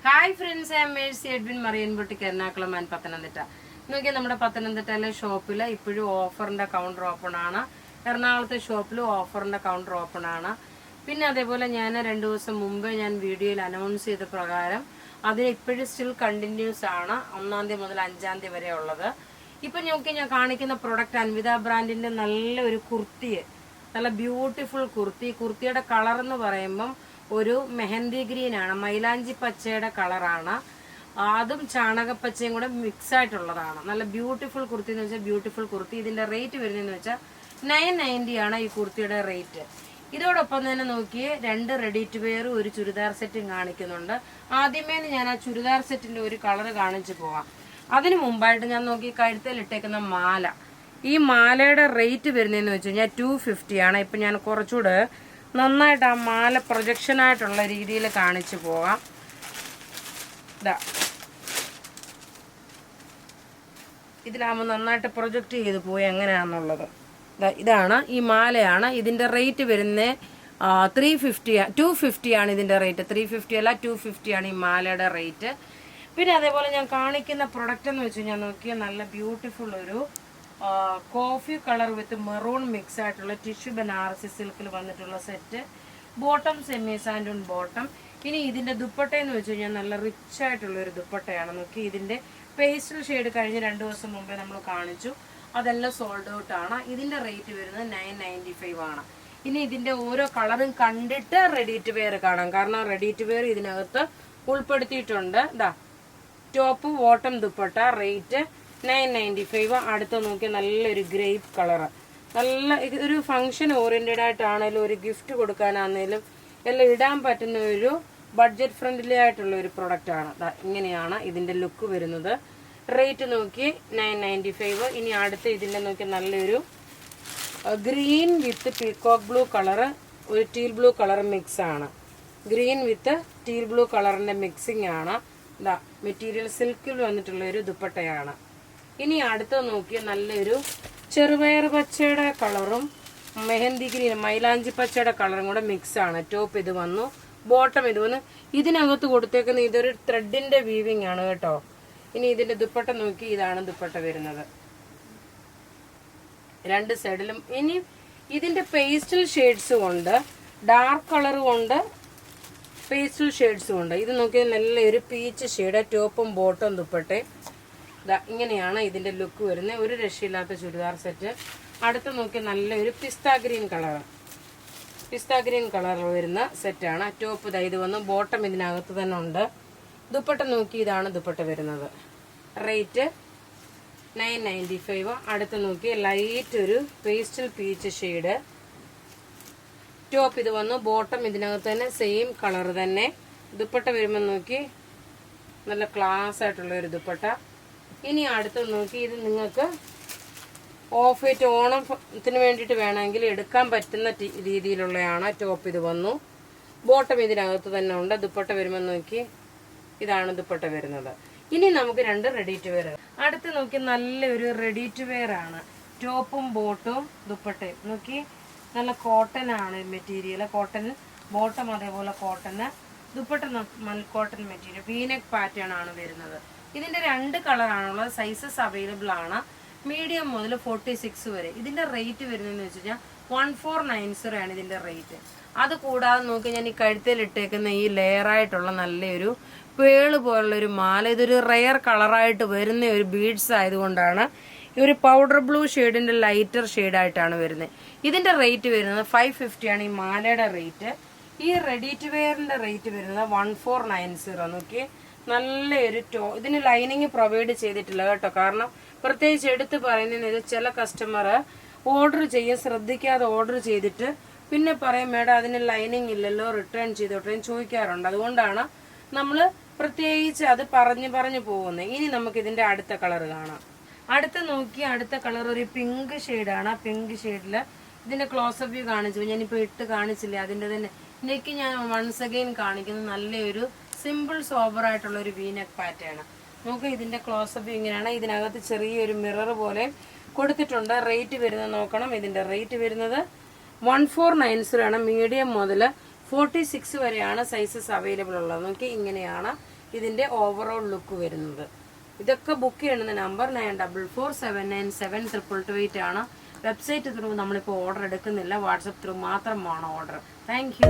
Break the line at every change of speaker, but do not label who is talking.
Hi friends, I am Mercy Edwin Marian boutique Ernakulam and Pathanamthitta. നോക്കിയാൽ നമ്മുടെ പത്തനംതിട്ടയിലെ ഷോപ്പിൽ ഇപ്പോഴും ഓഫറിന്റെ കൗണ്ടർ ഓപ്പൺ ആണ്. എറണാകുളത്തെ ഷോപ്പിലും ഓഫറിന്റെ കൗണ്ടർ ഓപ്പൺ ആണ്. പിന്നെ അതേപോലെ ഞാൻ 2 ദിവസം മുമ്പ് ഞാൻ വീഡിയോയിൽ അനൗൺസ് ചെയ്ത പ്രകാരം അതിന് ഇപ്പോഴും സ്റ്റിൽ കണ്ടിന്യൂസ് ആണ്. 1-ാം തീയതി മുതൽ 5-ാം തീയതി വരെ ഉള്ളത്. ഇപ്പൊ നോക്കി ഞാൻ കാണിക്കുന്ന പ്രൊഡക്റ്റ് അൻവിത ബ്രാൻഡിന്റെ നല്ലൊരു കുർത്തിയെ, നല്ല ബ്യൂട്ടിഫുൾ കുർത്തിയുടെ കളർ എന്ന് പറയുമ്പം ഒരു മെഹന്തി ഗ്രീൻ ആണ്, മൈലാഞ്ചി പച്ചയുടെ കളറാണ്. അതും ചാണകപ്പച്ചയും കൂടെ മിക്സ് ആയിട്ടുള്ളതാണ്. നല്ല ബ്യൂട്ടിഫുൾ കുർത്തി എന്ന് വെച്ചാൽ ബ്യൂട്ടിഫുൾ കുർത്തി. ഇതിന്റെ റേറ്റ് വരുന്നതെന്ന് വെച്ചാൽ 990 ആണ് ഈ കുർത്തിയുടെ റേറ്റ്. ഇതോടൊപ്പം തന്നെ നോക്കിയേ 2 റെഡി ടു വെയർ ഒരു ചുരിദാർ സെറ്റും കാണിക്കുന്നുണ്ട്. ആദ്യമേ ഞാൻ ആ ചുരിദാർ സെറ്റിന്റെ ഒരു കളർ കാണിച്ചു പോവാം. അതിനു മുമ്പായിട്ട് ഞാൻ നോക്കി കഴുത്തിൽ ഇട്ടേക്കുന്ന മാല. ഈ മാലയുടെ റേറ്റ് വരുന്നതെന്ന് വെച്ച് കഴിഞ്ഞാൽ 250 ആണ്. ഇപ്പൊ ഞാൻ കുറച്ചുകൂടെ നന്നായിട്ട് ആ മാല പ്രൊജക്ഷൻ ആയിട്ടുള്ള രീതിയിൽ കാണിച്ചു പോകാം. ഇതിലാകുമ്പോൾ നന്നായിട്ട് പ്രൊജക്റ്റ് ചെയ്ത് പോയി എങ്ങനെയാണെന്നുള്ളത്. ഇതാണ് ഈ മാലയാണ്. ഇതിന്റെ റേറ്റ് വരുന്നത് 250 ആണ് ഇതിന്റെ റേറ്റ്. 350 അല്ല, 250 ആണ് ഈ മാലയുടെ റേറ്റ്. പിന്നെ അതേപോലെ ഞാൻ കാണിക്കുന്ന പ്രൊഡക്റ്റ് എന്ന് വെച്ച് കഴിഞ്ഞാൽ നോക്കിയാൽ നല്ല ബ്യൂട്ടിഫുൾ ഒരു coffee colour with maroon mix ആയിട്ടുള്ള ടിഷ്യൂ ബനാറസി സിൽക്കിൽ വന്നിട്ടുള്ള set. Bottom semi santoon bottom. ഇനി ഇതിന്റെ ദുപ്പട്ടയെന്ന് വെച്ച് കഴിഞ്ഞാൽ നല്ല റിച്ച് ആയിട്ടുള്ള ഒരു ദുപ്പട്ടയാണ്. നോക്കി ഇതിന്റെ പേസ്റ്റൽ ഷെയ്ഡ് കഴിഞ്ഞ 2 ദിവസം മുമ്പേ നമ്മൾ കാണിച്ചു, അതെല്ലാം സോൾഡ് ഔട്ട് ആണ്. ഇതിന്റെ റേറ്റ് വരുന്നത് 995 ആണ്. ഇനി ഇതിന്റെ ഓരോ കളറും കണ്ടിട്ട് റെഡി ടു വെയർ കാണാം. കാരണം റെഡി ടു വെയർ ഇതിനകത്ത് ഉൾപ്പെടുത്തിയിട്ടുണ്ട്. Top bottom dupatta rate 995. അടുത്ത് നോക്കി നല്ലൊരു ഗ്രേപ്പ് കളർ, നല്ല ഒരു ഫംഗ്ഷൻ ഓറിയന്റഡ് ആയിട്ടാണേലും ഒരു ഗിഫ്റ്റ് കൊടുക്കാനാണേലും എല്ലാം ഇടാൻ പറ്റുന്ന ഒരു ബഡ്ജറ്റ് ഫ്രണ്ട്ലി ആയിട്ടുള്ള ഒരു പ്രൊഡക്റ്റ് ആണ്. ഇങ്ങനെയാണ് ഇതിന്റെ ലുക്ക് വരുന്നത്. റേറ്റ് നോക്കി 995. ഇനി അടുത്ത് ഇതിന്റെ നോക്കി നല്ലൊരു green with peacock blue colour, ഒരു ടീൽ ബ്ലൂ കളർ മിക്സ് ആണ്. ഗ്രീൻ വിത്ത് ടീൽ ബ്ലൂ കളറിന്റെ മിക്സിംഗ് ആണ്. മെറ്റീരിയൽ സിൽക്കിൽ വന്നിട്ടുള്ള ഒരു ദുപ്പട്ടയാണ്. ഇനി അടുത്ത് നോക്കിയ നല്ലൊരു ചെറുപയർ പച്ചയുടെ കളറും മെഹന്തി ഗ്രീൻ മൈലാഞ്ചി പച്ചയുടെ കളറും കൂടെ മിക്സ് ആണ്. ടോപ്പ് ഇത് വന്നു, ബോട്ടം ഇത് വന്നു. ഇതിനകത്ത് കൊടുത്തേക്കുന്ന ഇതൊരു ത്രെഡിന്റെ വീവിംഗ് ആണ് കേട്ടോ. ഇനി ഇതിന്റെ ദുപ്പട്ട നോക്കി, ഇതാണ് ദുപ്പട്ട വരുന്നത് 2 സൈഡിലും. ഇനി ഇതിന്റെ പേസ്റ്റൽ ഷെയ്ഡ്സും ഉണ്ട്, ഡാർക്ക് കളറും ഉണ്ട്, പേസ്റ്റൽ ഷെയ്ഡ്സും ഉണ്ട്. ഇത് നോക്കി നല്ലൊരു പീച്ച് ഷെയ്ഡ്, ടോപ്പും ബോട്ടും ദുപ്പട്ടയും. ഇങ്ങനെയാണ് ഇതിന്റെ ലുക്ക് വരുന്നത്. ഒരു രക്ഷയില്ലാത്ത ചുരിദാർ സെറ്റ്. അടുത്ത് നോക്കി നല്ലൊരു പിസ്ത ഗ്രീൻ കളർ വരുന്ന സെറ്റാണ്. ടോപ്പ് ഇത് വന്ന്, ബോട്ടം ഇതിനകത്ത് തന്നെ ഉണ്ട്. ദുപ്പട്ട നോക്കി, ഇതാണ് ദുപ്പട്ട വരുന്നത്. റേറ്റ് 995. അടുത്ത് നോക്കി ലൈറ്റ് ഒരു പേസ്റ്റൽ പീച്ച് ഷെയ്ഡ്. ടോപ്പ് ഇത് വന്നു, ബോട്ടം ഇതിനകത്ത് തന്നെ സെയിം കളർ തന്നെ. ദുപ്പട്ട വരുമ്പോൾ നോക്കി നല്ല ക്ലാസ് ആയിട്ടുള്ള ഒരു ദുപ്പട്ട. ഇനി അടുത്ത് നോക്കി, ഇത് നിങ്ങൾക്ക് ഓഫ് വൈറ്റ് ഓണത്തിന് വേണ്ടിയിട്ട് വേണമെങ്കിൽ എടുക്കാൻ പറ്റുന്ന രീതിയിലുള്ളതാണ്. ടോപ്പ് ഇത് വന്നു, ബോട്ടം ഇതിനകത്ത് തന്നെ ഉണ്ട്. ദുപ്പട്ട വരുമ്പോൾ നോക്കി, ഇതാണ് ദുപ്പട്ട വരുന്നത്. ഇനി നമുക്ക് 2 റെഡി ടു വെയർ. അടുത്ത് നോക്കി നല്ലൊരു റെഡി ടു വെയർ ആണ്. ടോപ്പും ബോട്ടും ദുപ്പട്ടയും നോക്കി നല്ല കോട്ടൺ ആണ് മെറ്റീരിയൽ. കോട്ടൺ ബോട്ടം അതേപോലെ cotton, dupatta cotton material. V-neck pattern ആണ് വരുന്നത്. ഇതിന്റെ 2 കളറാണുള്ളത്. സൈസസ് അവൈലബിൾ ആണ്, മീഡിയം മുതൽ 46 വരെ. ഇതിന്റെ റേറ്റ് വരുന്നതെന്ന് വെച്ച് കഴിഞ്ഞാൽ 1490 ആണ് ഇതിന്റെ റേറ്റ്. അത് കൂടാതെ നോക്കി ഞാൻ ഈ കഴുത്തിൽ ഇട്ടേക്കുന്ന ഈ ലെയർ ആയിട്ടുള്ള നല്ലൊരു പേള് പോലുള്ള ഒരു മാല. ഇതൊരു റെയർ കളറായിട്ട് വരുന്ന ഒരു ബീഡ്സ് ആയതുകൊണ്ടാണ് ഈ ഒരു പൗഡർ ബ്ലൂ ഷെയ്ഡിന്റെ ലൈറ്റർ ഷെയ്ഡായിട്ടാണ് വരുന്നത്. ഇതിന്റെ റേറ്റ് വരുന്നത് 550 ആണ് ഈ മാലയുടെ റേറ്റ്. ഈ റെഡി ടു വെയറിന്റെ റേറ്റ് വരുന്നത് 1490. നോക്കി നല്ലൊരു ഇതിന് ലൈനിങ് പ്രൊവൈഡ് ചെയ്തിട്ടില്ല കേട്ടോ. കാരണം പ്രത്യേകിച്ച് എടുത്ത് പറയുന്നത് ചില കസ്റ്റമർ ഓർഡർ ചെയ്യാൻ ശ്രദ്ധിക്കാതെ ഓർഡർ ചെയ്തിട്ട് പിന്നെ പറയും മേഡം അതിന് ലൈനിങ് ഇല്ലല്ലോ, റിട്ടേൺ ചെയ്തോട്ടെ ചോദിക്കാറുണ്ട്. അതുകൊണ്ടാണ് നമ്മൾ പ്രത്യേകിച്ച് അത് പറഞ്ഞു പോകുന്നത്. ഇനി നമുക്ക് ഇതിന്റെ അടുത്ത കളർ കാണാം. അടുത്ത നോക്കി, അടുത്ത കളർ ഒരു പിങ്ക് ഷെയ്ഡാണ്. പിങ്ക് ഷെയ്ഡില് ഇതിന്റെ ക്ലോസപ്പ് വ്യൂ കാണിച്ചു, ഞാനിപ്പോ ഇട്ട് കാണിച്ചില്ല. അതിന്റെ തന്നെ നെക്ക് ഞാൻ വൺസ് അഗൈൻ കാണിക്കുന്നത് നല്ലൊരു സിമ്പിൾ സോബർ ആയിട്ടുള്ള ഒരു വീനെക്ക് പാറ്റേൺ. നമുക്ക് ഇതിന്റെ ക്ലോസപ്പ് വ്യൂ ഇങ്ങനെയാണ്. ഇതിനകത്ത് ചെറിയൊരു മിറർ പോലെ കൊടുത്തിട്ടുണ്ട്. റേറ്റ് വരുന്നത് നോക്കണം. ഇതിന്റെ റേറ്റ് വരുന്നത് 1490 ആണ്. മീഡിയം മുതൽ 46 വരെയാണ് സൈസസ് അവൈലബിൾ ഉള്ളത്. നോക്കി ഇങ്ങനെയാണ് ഇതിൻ്റെ ഓവറോൾ ലുക്ക് വരുന്നത്. ഇതൊക്കെ ബുക്ക് ചെയ്യുന്ന നമ്പർ 9447972228 ആണ്. വെബ്സൈറ്റ് ത്രൂ നമ്മളിപ്പോൾ ഓർഡർ എടുക്കുന്നില്ല, വാട്സപ്പ് ത്രൂ മാത്രമാണ് ഓർഡർ. Thank you.